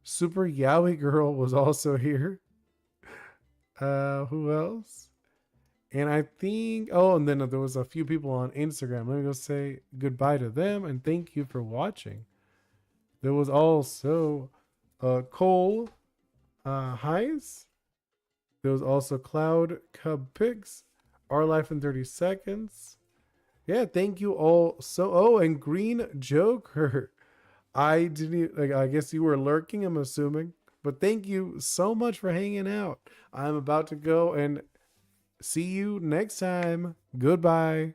Super Yowie Girl was also here. Who else? And I think, and then there was a few people on Instagram. Let me go say goodbye to them and thank you for watching. There was also Cole Heis. There was also Cloud Cub Pigs. Our Life in 30 Seconds. Yeah, thank you all. And Green Joker. I didn't, I guess you were lurking, I'm assuming. But thank you so much for hanging out. I'm about to go and see you next time. Goodbye.